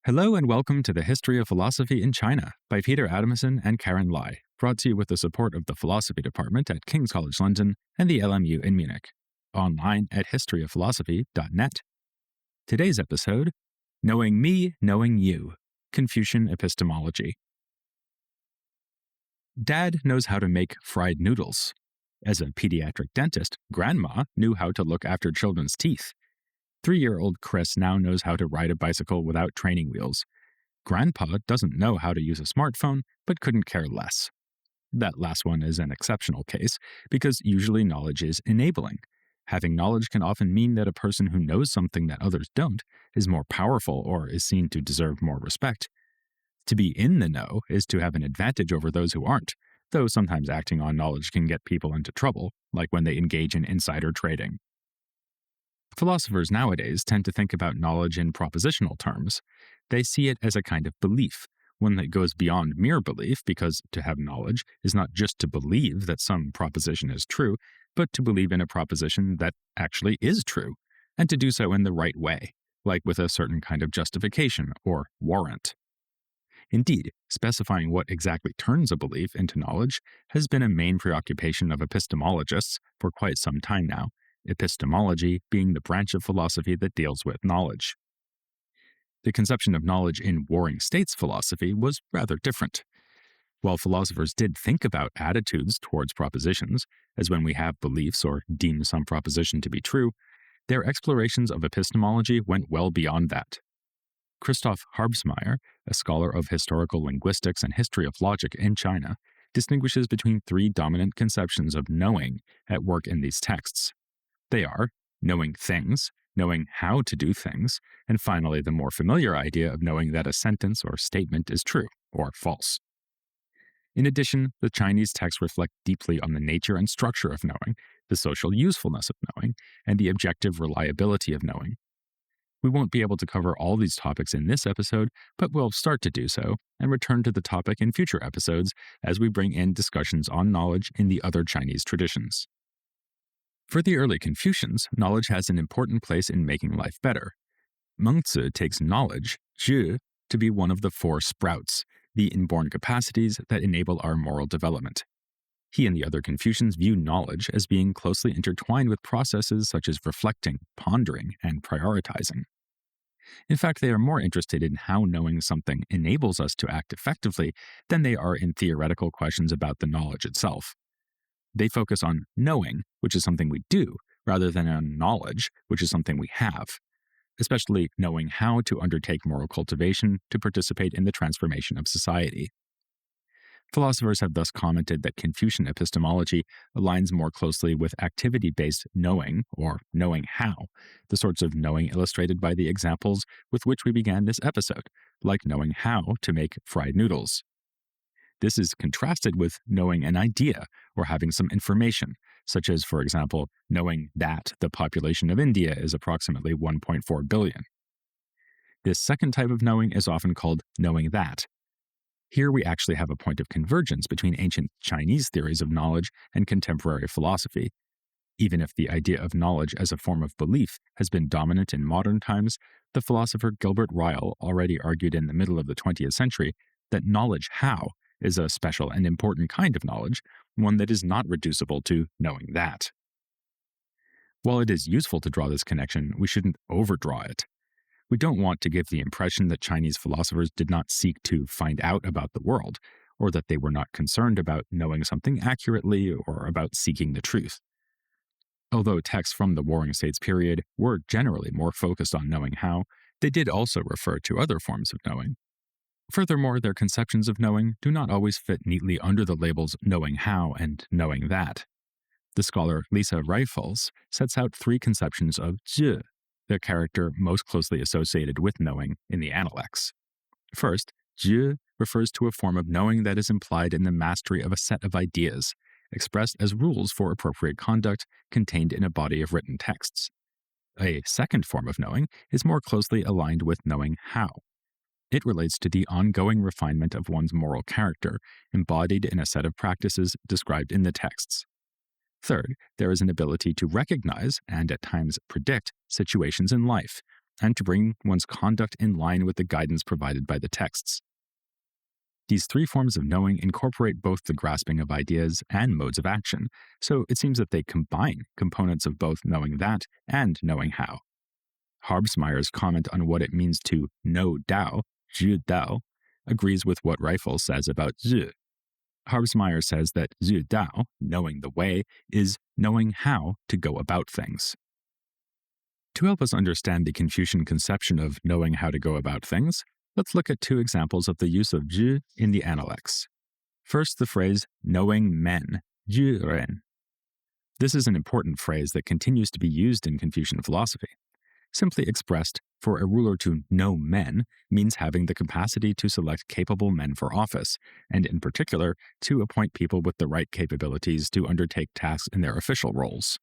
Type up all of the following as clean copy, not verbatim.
Hello and welcome to the History of Philosophy in China by Peter Adamson and Karen Lai, brought to you with the support of the Philosophy Department at King's College London and the LMU in Munich. Online at historyofphilosophy.net. Today's episode, Knowing Me, Knowing You, Confucian Epistemology. Dad knows how to make fried noodles. As a pediatric dentist, Grandma knew how to look after children's teeth. 3-year-old Chris now knows how to ride a bicycle without training wheels. Grandpa doesn't know how to use a smartphone, but couldn't care less. That last one is an exceptional case, because usually knowledge is enabling. Having knowledge can often mean that a person who knows something that others don't is more powerful or is seen to deserve more respect. To be in the know is to have an advantage over those who aren't, though sometimes acting on knowledge can get people into trouble, like when they engage in insider trading. Philosophers nowadays tend to think about knowledge in propositional terms. They see it as a kind of belief, one that goes beyond mere belief, because to have knowledge is not just to believe that some proposition is true, but to believe in a proposition that actually is true, and to do so in the right way, like with a certain kind of justification or warrant. Indeed, specifying what exactly turns a belief into knowledge has been a main preoccupation of epistemologists for quite some time now, epistemology being the branch of philosophy that deals with knowledge. The conception of knowledge in Warring States philosophy was rather different. While philosophers did think about attitudes towards propositions, as when we have beliefs or deem some proposition to be true, their explorations of epistemology went well beyond that. Christoph Harbsmeyer, a scholar of historical linguistics and history of logic in China, distinguishes between 3 dominant conceptions of knowing at work in these texts. They are knowing things, knowing how to do things, and finally the more familiar idea of knowing that a sentence or statement is true or false. In addition, the Chinese texts reflect deeply on the nature and structure of knowing, the social usefulness of knowing, and the objective reliability of knowing. We won't be able to cover all these topics in this episode, but we'll start to do so and return to the topic in future episodes as we bring in discussions on knowledge in the other Chinese traditions. For the early Confucians, knowledge has an important place in making life better. Mengzi takes knowledge, zhi, to be one of the 4 sprouts, the inborn capacities that enable our moral development. He and the other Confucians view knowledge as being closely intertwined with processes such as reflecting, pondering, and prioritizing. In fact, they are more interested in how knowing something enables us to act effectively than they are in theoretical questions about the knowledge itself. They focus on knowing, which is something we do, rather than on knowledge, which is something we have, especially knowing how to undertake moral cultivation to participate in the transformation of society. Philosophers have thus commented that Confucian epistemology aligns more closely with activity-based knowing, or knowing how, the sorts of knowing illustrated by the examples with which we began this episode, like knowing how to make fried noodles. This is contrasted with knowing an idea or having some information, such as, for example, knowing that the population of India is approximately 1.4 billion. This second type of knowing is often called knowing that. Here we actually have a point of convergence between ancient Chinese theories of knowledge and contemporary philosophy. Even if the idea of knowledge as a form of belief has been dominant in modern times, the philosopher Gilbert Ryle already argued in the middle of the 20th century that knowledge how is a special and important kind of knowledge, one that is not reducible to knowing that. While it is useful to draw this connection, we shouldn't overdraw it. We don't want to give the impression that Chinese philosophers did not seek to find out about the world, or that they were not concerned about knowing something accurately or about seeking the truth. Although texts from the Warring States period were generally more focused on knowing how, they did also refer to other forms of knowing. Furthermore, their conceptions of knowing do not always fit neatly under the labels knowing how and knowing that. The scholar Lisa Reifels sets out 3 conceptions of zhi, the character most closely associated with knowing in the Analects. First, zhi refers to a form of knowing that is implied in the mastery of a set of ideas, expressed as rules for appropriate conduct contained in a body of written texts. A second form of knowing is more closely aligned with knowing how. It relates to the ongoing refinement of one's moral character, embodied in a set of practices described in the texts. Third, there is an ability to recognize and at times predict situations in life, and to bring one's conduct in line with the guidance provided by the texts. These three forms of knowing incorporate both the grasping of ideas and modes of action, so it seems that they combine components of both knowing that and knowing how. Harbsmeyer's comment on what it means to know Dao, zhi Dao, agrees with what Reifel says about zhi. Harbsmeyer says that zhi Dao, knowing the way, is knowing how to go about things. To help us understand the Confucian conception of knowing how to go about things, let's look at two examples of the use of zhi in the Analects. First, the phrase knowing men, zhi ren. This is an important phrase that continues to be used in Confucian philosophy. Simply expressed, for a ruler to know men means having the capacity to select capable men for office, and in particular, to appoint people with the right capabilities to undertake tasks in their official roles.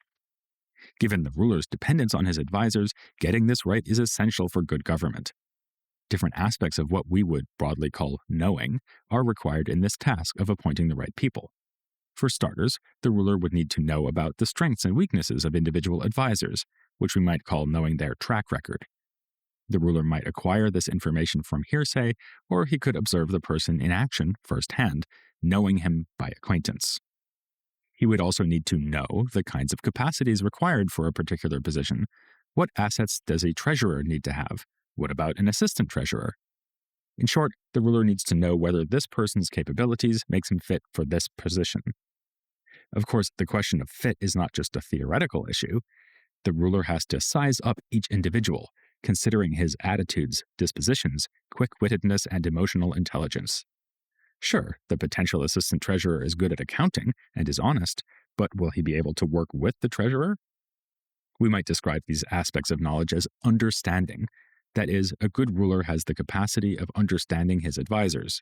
Given the ruler's dependence on his advisors, getting this right is essential for good government. Different aspects of what we would broadly call knowing are required in this task of appointing the right people. For starters, the ruler would need to know about the strengths and weaknesses of individual advisors, which we might call knowing their track record. The ruler might acquire this information from hearsay, or he could observe the person in action firsthand, knowing him by acquaintance. He would also need to know the kinds of capacities required for a particular position. What assets does a treasurer need to have? What about an assistant treasurer? In short, the ruler needs to know whether this person's capabilities makes him fit for this position. Of course, the question of fit is not just a theoretical issue. The ruler has to size up each individual, considering his attitudes, dispositions, quick-wittedness, and emotional intelligence. Sure, the potential assistant treasurer is good at accounting and is honest, but will he be able to work with the treasurer? We might describe these aspects of knowledge as understanding. That is, a good ruler has the capacity of understanding his advisors.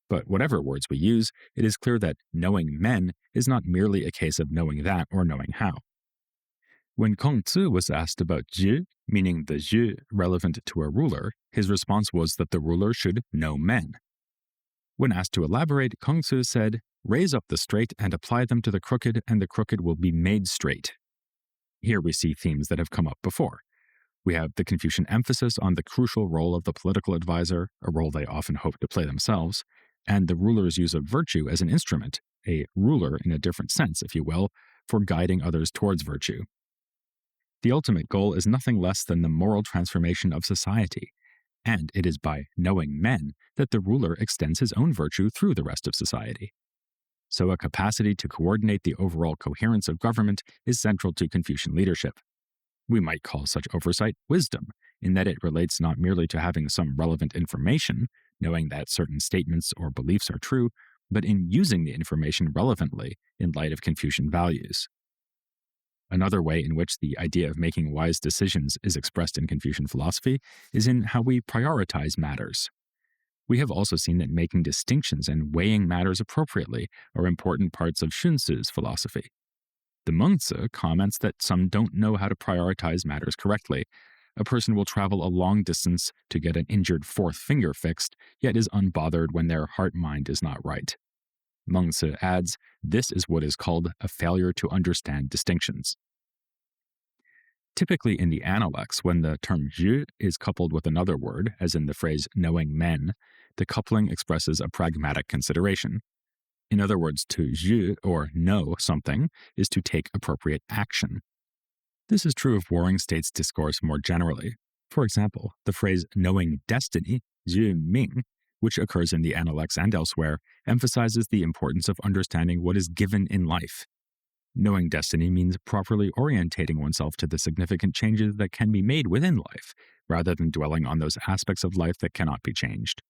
But whatever words we use, it is clear that knowing men is not merely a case of knowing that or knowing how. When Kong Tzu was asked about zhi, meaning the zhi relevant to a ruler, his response was that the ruler should know men. When asked to elaborate, Kong Tzu said, "Raise up the straight and apply them to the crooked, and the crooked will be made straight." Here we see themes that have come up before. We have the Confucian emphasis on the crucial role of the political advisor, a role they often hope to play themselves, and the ruler's use of virtue as an instrument, a ruler in a different sense, if you will, for guiding others towards virtue. The ultimate goal is nothing less than the moral transformation of society, and it is by knowing men that the ruler extends his own virtue through the rest of society. So a capacity to coordinate the overall coherence of government is central to Confucian leadership. We might call such oversight wisdom, in that it relates not merely to having some relevant information, knowing that certain statements or beliefs are true, but in using the information relevantly in light of Confucian values. Another way in which the idea of making wise decisions is expressed in Confucian philosophy is in how we prioritize matters. We have also seen that making distinctions and weighing matters appropriately are important parts of Sun Tzu's philosophy. The Mengzi comments that some don't know how to prioritize matters correctly. A person will travel a long distance to get an injured fourth finger fixed, yet is unbothered when their heart-mind is not right. Mengzi adds, this is what is called a failure to understand distinctions. Typically in the Analects, when the term zhi is coupled with another word, as in the phrase knowing men, the coupling expresses a pragmatic consideration. In other words, to zhi, or know something, is to take appropriate action. This is true of warring states discourse more generally. For example, the phrase knowing destiny, zhi ming, which occurs in the Analects and elsewhere, emphasizes the importance of understanding what is given in life. Knowing destiny means properly orientating oneself to the significant changes that can be made within life, rather than dwelling on those aspects of life that cannot be changed.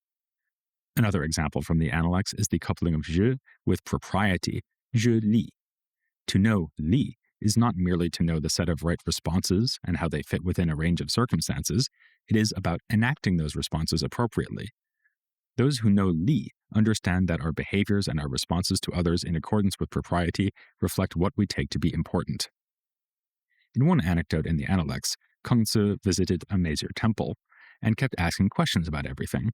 Another example from the Analects is the coupling of zhi with propriety, zhi li. To know li is not merely to know the set of right responses and how they fit within a range of circumstances, it is about enacting those responses appropriately. Those who know li understand that our behaviors and our responses to others in accordance with propriety reflect what we take to be important. In one anecdote in the Analects, Kong Tzu visited a Meizi temple and kept asking questions about everything.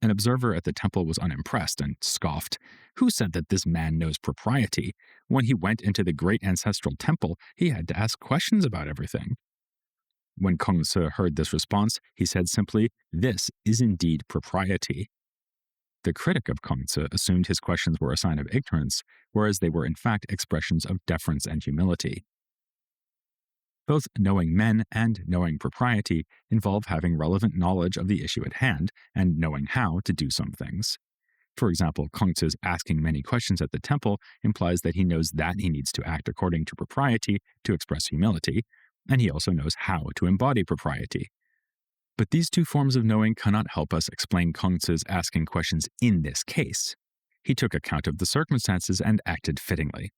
An observer at the temple was unimpressed and scoffed. Who said that this man knows propriety? When he went into the great ancestral temple, he had to ask questions about everything. When Kongzi heard this response, he said simply, "This is indeed propriety." The critic of Kongzi assumed his questions were a sign of ignorance, whereas they were in fact expressions of deference and humility. Both knowing men and knowing propriety involve having relevant knowledge of the issue at hand and knowing how to do some things. For example, Kongzi's asking many questions at the temple implies that he knows that he needs to act according to propriety to express humility, and he also knows how to embody propriety. But these two forms of knowing cannot help us explain Kongzi's asking questions in this case. He took account of the circumstances and acted fittingly.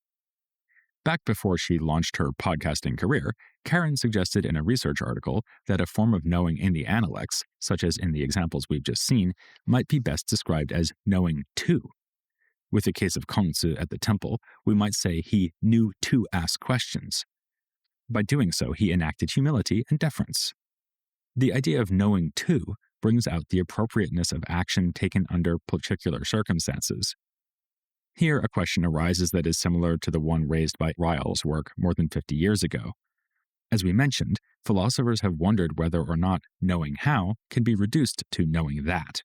Back before she launched her podcasting career, Karen suggested in a research article that a form of knowing in the Analects, such as in the examples we've just seen, might be best described as knowing to. With the case of Kongzi at the temple, we might say he knew to ask questions. By doing so, he enacted humility and deference. The idea of knowing to brings out the appropriateness of action taken under particular circumstances. Here, a question arises that is similar to the one raised by Ryle's work more than 50 years ago. As we mentioned, philosophers have wondered whether or not knowing how can be reduced to knowing that.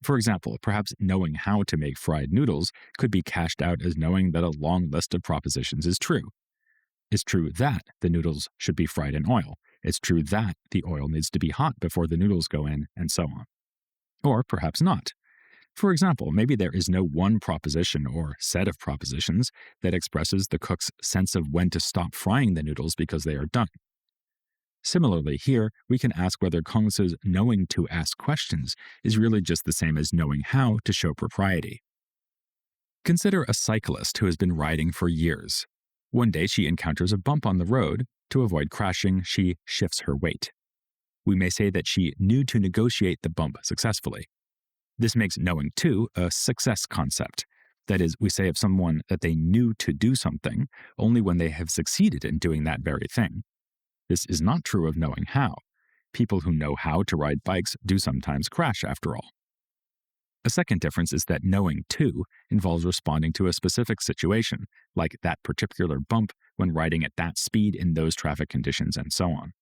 For example, perhaps knowing how to make fried noodles could be cashed out as knowing that a long list of propositions is true. It's true that the noodles should be fried in oil. It's true that the oil needs to be hot before the noodles go in, and so on. Or perhaps not. For example, maybe there is no one proposition or set of propositions that expresses the cook's sense of when to stop frying the noodles because they are done. Similarly, here, we can ask whether Kongzi's knowing to ask questions is really just the same as knowing how to show propriety. Consider a cyclist who has been riding for years. One day she encounters a bump on the road. To avoid crashing, she shifts her weight. We may say that she knew to negotiate the bump successfully. This makes knowing to a success concept. That is, we say of someone that they knew to do something only when they have succeeded in doing that very thing. This is not true of knowing how. People who know how to ride bikes do sometimes crash after all. A second difference is that knowing to involves responding to a specific situation, like that particular bump when riding at that speed in those traffic conditions and so on.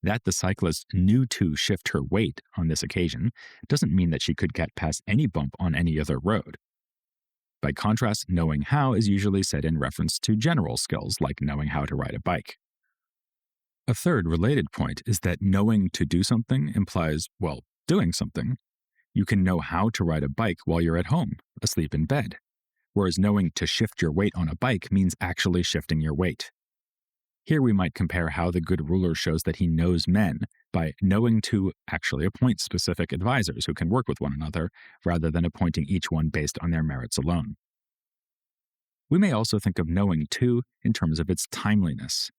That the cyclist knew to shift her weight on this occasion doesn't mean that she could get past any bump on any other road. By contrast, knowing how is usually said in reference to general skills like knowing how to ride a bike. A third related point is that knowing to do something implies, well, doing something. You can know how to ride a bike while you're at home, asleep in bed, whereas knowing to shift your weight on a bike means actually shifting your weight. Here we might compare how the good ruler shows that he knows men by knowing to actually appoint specific advisors who can work with one another, rather than appointing each one based on their merits alone. We may also think of knowing to in terms of its timeliness.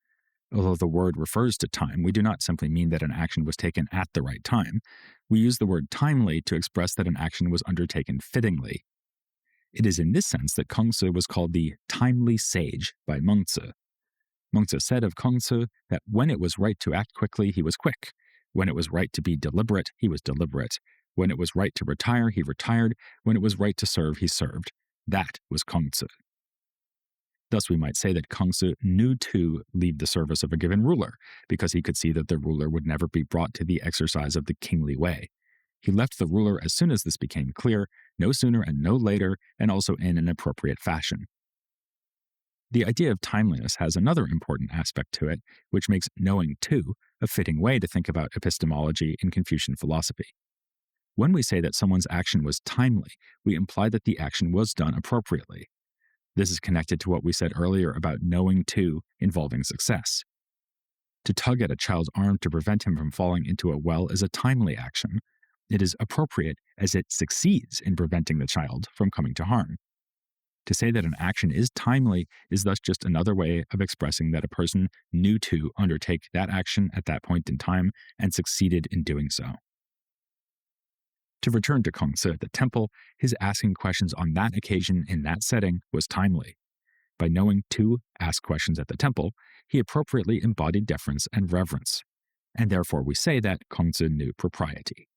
Although the word refers to time, we do not simply mean that an action was taken at the right time. We use the word timely to express that an action was undertaken fittingly. It is in this sense that Kongzi was called the timely sage by Mengzi. Mengzi said of Kongzi that when it was right to act quickly, he was quick. When it was right to be deliberate, he was deliberate. When it was right to retire, he retired. When it was right to serve, he served. That was Kongzi. Thus, we might say that Kongzi knew to leave the service of a given ruler, because he could see that the ruler would never be brought to the exercise of the kingly way. He left the ruler as soon as this became clear, no sooner and no later, and also in an appropriate fashion. The idea of timeliness has another important aspect to it, which makes knowing to a fitting way to think about epistemology in Confucian philosophy. When we say that someone's action was timely, we imply that the action was done appropriately. This is connected to what we said earlier about knowing to involving success. To tug at a child's arm to prevent him from falling into a well is a timely action. It is appropriate as it succeeds in preventing the child from coming to harm. To say that an action is timely is thus just another way of expressing that a person knew to undertake that action at that point in time and succeeded in doing so. To return to Kongzi at the temple, his asking questions on that occasion in that setting was timely. By knowing to ask questions at the temple, he appropriately embodied deference and reverence, and therefore we say that Kongzi knew propriety.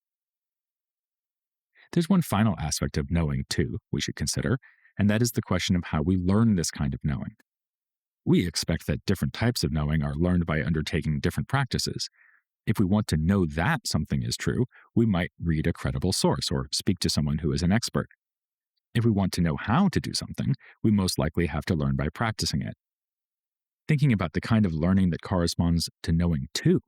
There's one final aspect of knowing to we should consider, and that is the question of how we learn this kind of knowing. We expect that different types of knowing are learned by undertaking different practices. If we want to know that something is true, we might read a credible source or speak to someone who is an expert. If we want to know how to do something, we most likely have to learn by practicing it. Thinking about the kind of learning that corresponds to knowing too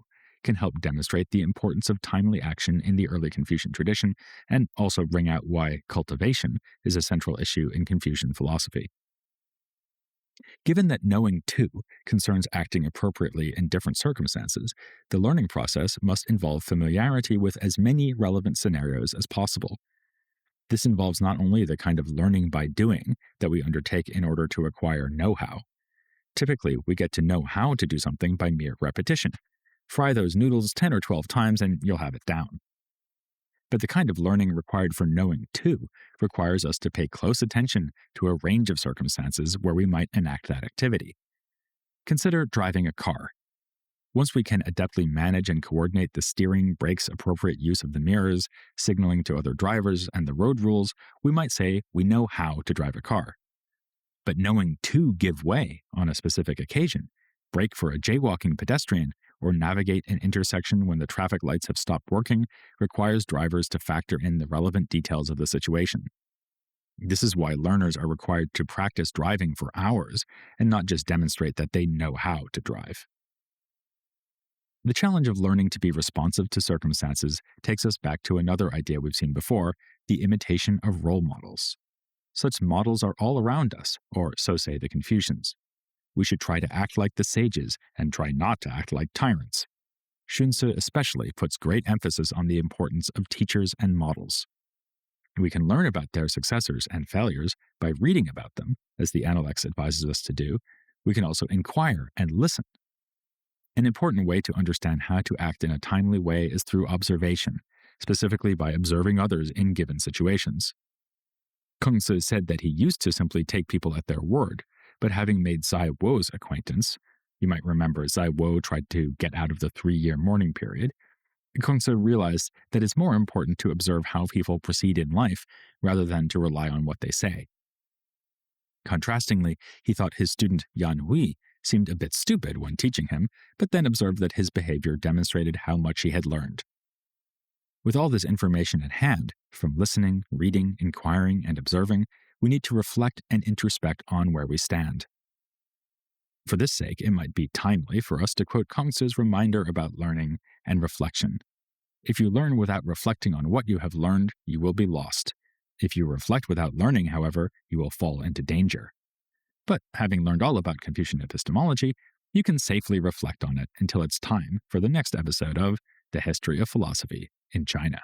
can help demonstrate the importance of timely action in the early Confucian tradition and also bring out why cultivation is a central issue in Confucian philosophy. Given that knowing too concerns acting appropriately in different circumstances, the learning process must involve familiarity with as many relevant scenarios as possible. This involves not only the kind of learning by doing that we undertake in order to acquire know-how. Typically, we get to know how to do something by mere repetition. Fry those noodles 10 or 12 times and you'll have it down. But the kind of learning required for knowing too requires us to pay close attention to a range of circumstances where we might enact that activity. Consider driving a car. Once we can adeptly manage and coordinate the steering, brakes, appropriate use of the mirrors, signaling to other drivers, and the road rules, we might say we know how to drive a car. But knowing to give way on a specific occasion, brake for a jaywalking pedestrian, or navigate an intersection when the traffic lights have stopped working requires drivers to factor in the relevant details of the situation. This is why learners are required to practice driving for hours and not just demonstrate that they know how to drive. The challenge of learning to be responsive to circumstances takes us back to another idea we've seen before, the imitation of role models. Such models are all around us, or so say the Confucians. We should try to act like the sages and try not to act like tyrants. Sun Tzu especially puts great emphasis on the importance of teachers and models. We can learn about their successors and failures by reading about them, as the Analects advises us to do. We can also inquire and listen. An important way to understand how to act in a timely way is through observation, specifically by observing others in given situations. Kung Tzu said that he used to simply take people at their word, but having made Zai Wo's acquaintance, you might remember Zai Wo tried to get out of the 3-year mourning period, Kung Tzu realized that it's more important to observe how people proceed in life rather than to rely on what they say. Contrastingly, he thought his student Yan Hui seemed a bit stupid when teaching him, but then observed that his behavior demonstrated how much he had learned. With all this information at hand, from listening, reading, inquiring, and observing, we need to reflect and introspect on where we stand. For this sake, it might be timely for us to quote Kung Tzu's reminder about learning and reflection. If you learn without reflecting on what you have learned, you will be lost. If you reflect without learning, however, you will fall into danger. But having learned all about Confucian epistemology, you can safely reflect on it until it's time for the next episode of The History of Philosophy in China.